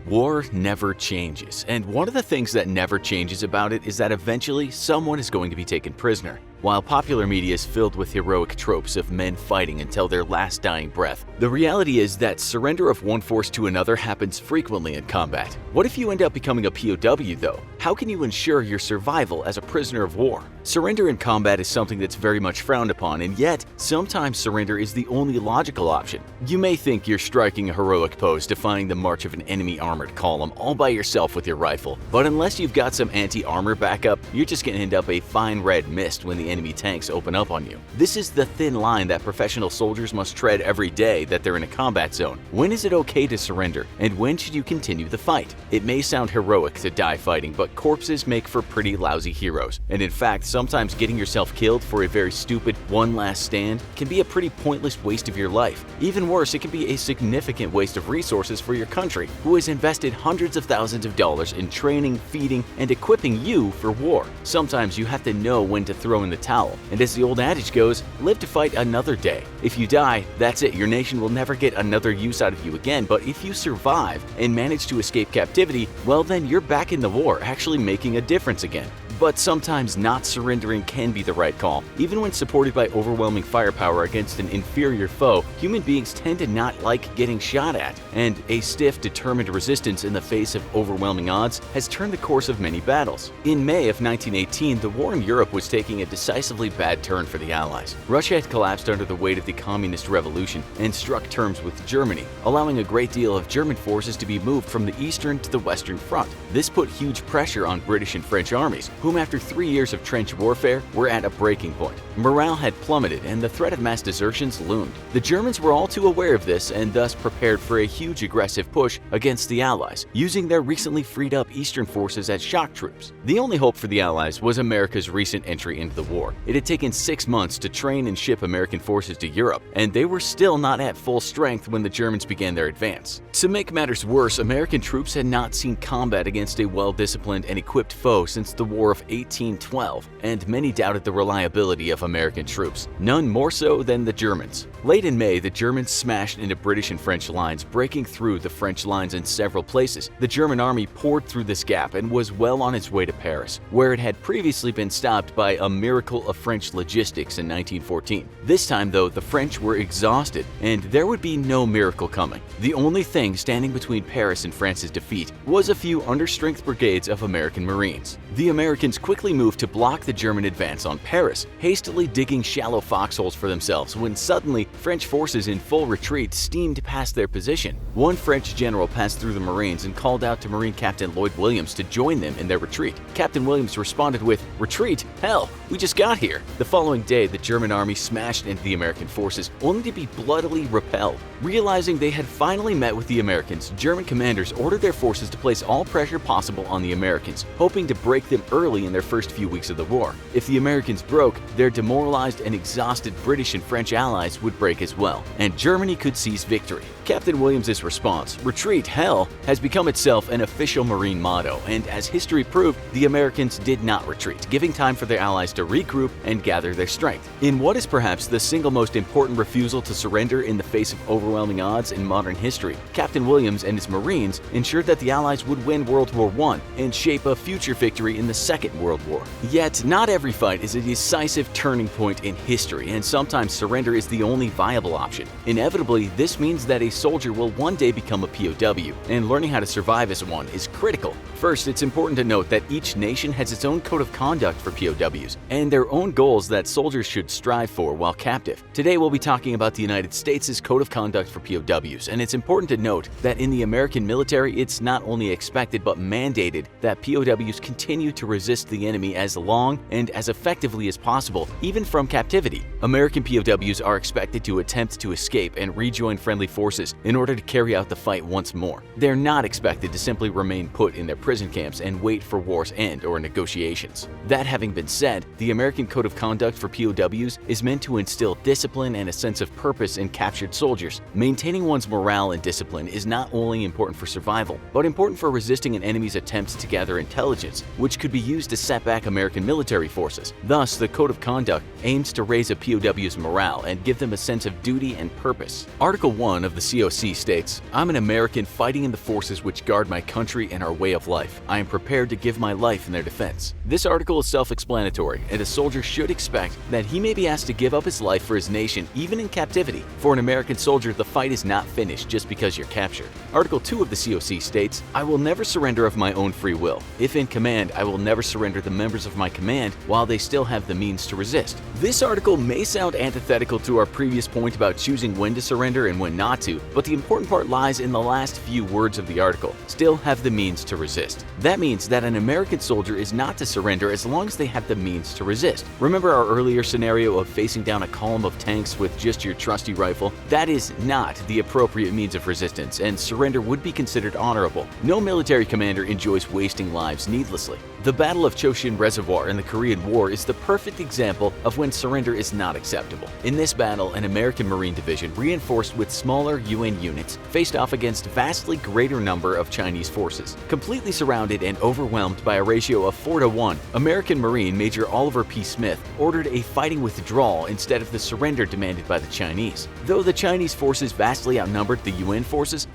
War never changes, and one of the things that never changes about it is that eventually someone is going to be taken prisoner. While popular media is filled with heroic tropes of men fighting until their last dying breath, the reality is that surrender of one force to another happens frequently in combat. What if you end up becoming a POW though? How can you ensure your survival as a prisoner of war? Surrender in combat is something that's very much frowned upon, and yet sometimes surrender is the only logical option. You may think you're striking a heroic pose defying the march of an enemy armored column all by yourself with your rifle, but unless you've got some anti-armor backup, you're just going to end up a fine red mist when the enemy tanks open up on you. This is the thin line that professional soldiers must tread every day that they're in a combat zone. When is it okay to surrender, and when should you continue the fight? It may sound heroic to die fighting, but corpses make for pretty lousy heroes, and in fact, sometimes getting yourself killed for a very stupid one last stand can be a pretty pointless waste of your life. Even worse, it can be a significant waste of resources for your country, who has invested hundreds of thousands of dollars in training, feeding, and equipping you for war. Sometimes you have to know when to throw in the towel, and as the old adage goes, live to fight another day. If you die, that's it, your nation will never get another use out of you again, but if you survive and manage to escape captivity, well then you're back in the war, actually making a difference again. But sometimes not surrendering can be the right call. Even when supported by overwhelming firepower against an inferior foe, human beings tend to not like getting shot at, and a stiff, determined resistance in the face of overwhelming odds has turned the course of many battles. In May of 1918, the war in Europe was taking a decisively bad turn for the Allies. Russia had collapsed under the weight of the Communist Revolution and struck terms with Germany, allowing a great deal of German forces to be moved from the Eastern to the Western Front. This put huge pressure on British and French armies, whom after 3 years of trench warfare were at a breaking point. Morale had plummeted and the threat of mass desertions loomed. The Germans were all too aware of this and thus prepared for a huge aggressive push against the Allies, using their recently freed up Eastern forces as shock troops. The only hope for the Allies was America's recent entry into the war. It had taken 6 months to train and ship American forces to Europe, and they were still not at full strength when the Germans began their advance. To make matters worse, American troops had not seen combat against a well-disciplined and equipped foe since the War of 1812, and many doubted the reliability of American troops, none more so than the Germans. Late in May, the Germans smashed into British and French lines, breaking through the French lines in several places. The German army poured through this gap and was well on its way to Paris, where it had previously been stopped by a miracle of French logistics in 1914. This time, though, the French were exhausted, and there would be no miracle coming. The only thing standing between Paris and France's defeat was a few understrength brigades of American Marines. The Americans quickly moved to block the German advance on Paris, hastily digging shallow foxholes for themselves when suddenly French forces in full retreat steamed past their position. One French general passed through the Marines and called out to Marine Captain Lloyd Williams to join them in their retreat. Captain Williams responded with, "Retreat? Hell, we just got here." The following day, the German army smashed into the American forces, only to be bloodily repelled. Realizing they had finally met with the Americans, German commanders ordered their forces to place all pressure possible on the Americans, hoping to break them early in their first few weeks of the war. If the Americans broke, their demoralized and exhausted British and French allies would break as well, and Germany could seize victory. Captain Williams' response, "Retreat, hell," has become itself an official Marine motto, and as history proved, the Americans did not retreat, giving time for their allies to regroup and gather their strength. In what is perhaps the single most important refusal to surrender in the face of overwhelming odds in modern history, Captain Williams and his Marines ensured that the Allies would win World War I and shape a future victory in the Second World War. Yet, not every fight is a decisive turning point in history, and sometimes surrender is the only viable option. Inevitably, this means that a soldier will one day become a POW, and learning how to survive as one is critical. First, it's important to note that each nation has its own code of conduct for POWs, and their own goals that soldiers should strive for while captive. Today, we'll be talking about the United States' code of conduct for POWs, and it's important to note that in the American military, it's not only expected but mandated that POWs continue to resist the enemy as long and as effectively as possible, even from captivity. American POWs are expected to attempt to escape and rejoin friendly forces in order to carry out the fight once more. They're not expected to simply remain put in their prison camps and wait for war's end or negotiations. That having been said, the American Code of Conduct for POWs is meant to instill discipline and a sense of purpose in captured soldiers. Maintaining one's morale and discipline is not only important for survival, but important for resisting an enemy's attempts to gather intelligence, which could be used used to set back American military forces. Thus, the Code of Conduct aims to raise a POW's morale and give them a sense of duty and purpose. Article 1 of the COC states, "I'm an American fighting in the forces which guard my country and our way of life. I am prepared to give my life in their defense." This article is self-explanatory, and a soldier should expect that he may be asked to give up his life for his nation even in captivity. For an American soldier, the fight is not finished just because you're captured. Article 2 of the COC states, "I will never surrender of my own free will. If in command, I will never surrender the members of my command while they still have the means to resist." This article may sound antithetical to our previous point about choosing when to surrender and when not to, but the important part lies in the last few words of the article, "still have the means to resist." That means that an American soldier is not to surrender as long as they have the means to resist. Remember our earlier scenario of facing down a column of tanks with just your trusty rifle? That is not the appropriate means of resistance, and surrender would be considered honorable. No military commander enjoys wasting lives needlessly. The Battle of Choshin Reservoir in the Korean War is the perfect example of when surrender is not acceptable. In this battle, an American Marine division reinforced with smaller UN units faced off against a vastly greater number of Chinese forces. Completely surrounded and overwhelmed by a ratio of 4-1, American Marine Major Oliver P. Smith ordered a fighting withdrawal instead of the surrender demanded by the Chinese. Though the Chinese forces vastly outnumbered the UN forces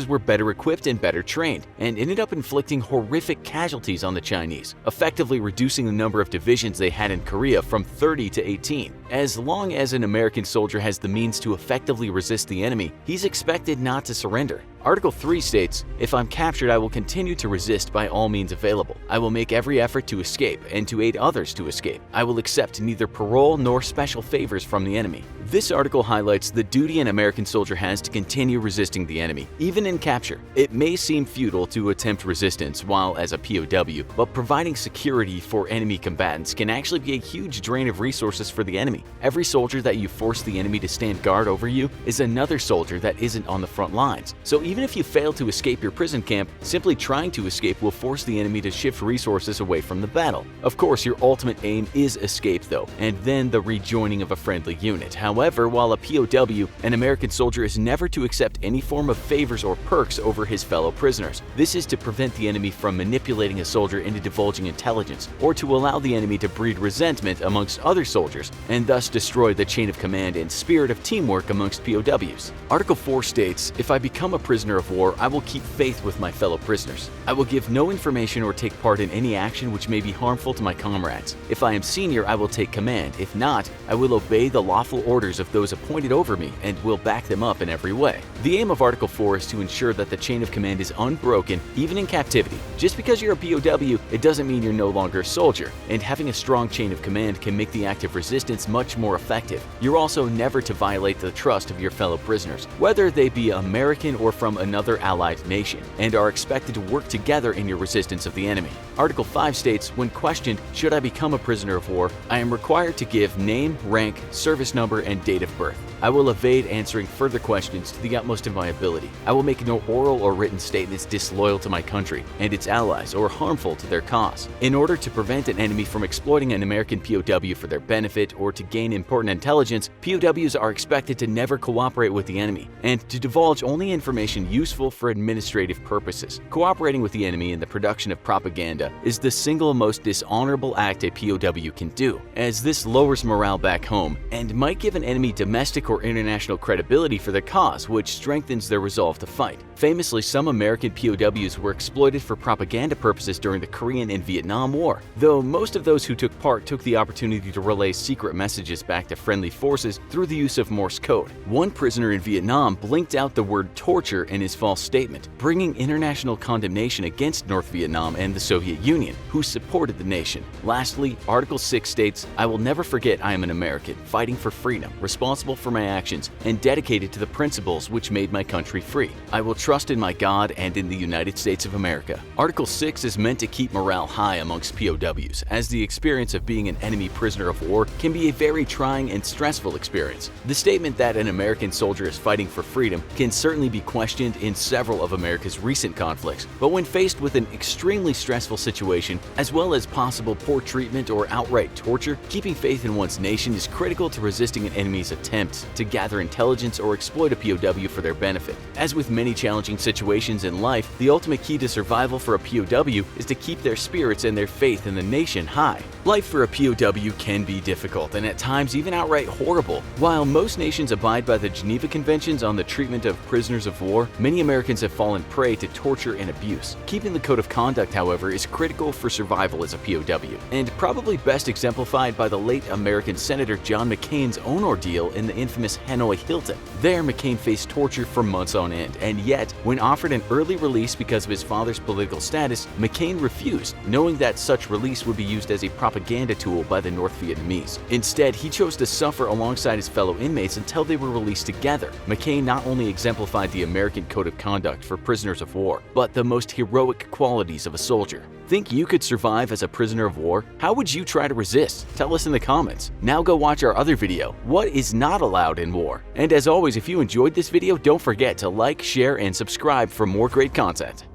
were better equipped and better trained, and ended up inflicting horrific casualties on the Chinese, effectively reducing the number of divisions they had in Korea from 30 to 18. As long as an American soldier has the means to effectively resist the enemy, he's expected not to surrender. Article 3 states, "If I'm captured, I will continue to resist by all means available. I will make every effort to escape and to aid others to escape. I will accept neither parole nor special favors from the enemy." This article highlights the duty an American soldier has to continue resisting the enemy, even in capture. It may seem futile to attempt resistance while as a POW, but providing security for enemy combatants can actually be a huge drain of resources for the enemy. Every soldier that you force the enemy to stand guard over you is another soldier that isn't on the front lines. So even if you fail to escape your prison camp, simply trying to escape will force the enemy to shift resources away from the battle. Of course, your ultimate aim is escape though, and then the rejoining of a friendly unit. However, while a POW, an American soldier is never to accept any form of favors or perks over his fellow prisoners. This is to prevent the enemy from manipulating a soldier into divulging intelligence, or to allow the enemy to breed resentment amongst other soldiers, and thus destroy the chain of command and spirit of teamwork amongst POWs. Article 4 states, "If I become a prisoner of war, I will keep faith with my fellow prisoners. I will give no information or take part in any action which may be harmful to my comrades. If I am senior, I will take command. If not, I will obey the lawful orders of those appointed over me and will back them up in every way." The aim of Article 4 is to ensure that the chain of command is unbroken even in captivity. Just because you're a POW, it doesn't mean you're no longer a soldier, and having a strong chain of command can make the act of resistance much more effective. You're also never to violate the trust of your fellow prisoners, whether they be American or from another allied nation, and are expected to work together in your resistance of the enemy. Article 5 states, "When questioned, should I become a prisoner of war, I am required to give name, rank, service number, and date of birth. I will evade answering further questions to the utmost of my ability. I will make no oral or written statements disloyal to my country and its allies or harmful to their cause. In order to prevent an enemy from exploiting an American POW for their benefit or to gain important intelligence, POWs are expected to never cooperate with the enemy and to divulge only information useful for administrative purposes. Cooperating with the enemy in the production of propaganda is the single most dishonorable act a POW can do, as this lowers morale back home and might give an enemy domestic or international credibility for their cause, which strengthens their resolve to fight. Famously, some American POWs were exploited for propaganda purposes during the Korean and Vietnam War, though most of those who took part took the opportunity to relay secret messages back to friendly forces through the use of Morse code. One prisoner in Vietnam blinked out the word torture in his false statement, bringing international condemnation against North Vietnam and the Soviet Union, who supported the nation. Lastly, Article 6 states, "I will never forget I am an American, fighting for freedom, responsible for my actions, and dedicated to the principles which made my country free. I will trust in my God and in the United States of America." Article 6 is meant to keep morale high amongst POWs, as the experience of being an enemy prisoner of war can be a very trying and stressful experience. The statement that an American soldier is fighting for freedom can certainly be questioned in several of America's recent conflicts, but when faced with an extremely stressful situation, as well as possible poor treatment or outright torture, keeping faith in one's nation is critical to resisting an enemy's attempt forces to gather intelligence or exploit a POW for their benefit. As with many challenging situations in life, the ultimate key to survival for a POW is to keep their spirits and their faith in the nation high. Life for a POW can be difficult and at times even outright horrible. While most nations abide by the Geneva Conventions on the treatment of prisoners of war, many Americans have fallen prey to torture and abuse. Keeping the code of conduct, however, is critical for survival as a POW, and probably best exemplified by the late American Senator John McCain's own ordeal in the infamous Hanoi Hilton. There, McCain faced torture for months on end, and yet, when offered an early release because of his father's political status, McCain refused, knowing that such release would be used as a propaganda tool by the North Vietnamese. Instead, he chose to suffer alongside his fellow inmates until they were released together. McCain not only exemplified the American code of conduct for prisoners of war, but the most heroic qualities of a soldier. Think you could survive as a prisoner of war? How would you try to resist? Tell us in the comments. Now go watch our other video, What is Not Allowed in War? And as always, if you enjoyed this video, don't forget to like, share, and subscribe for more great content.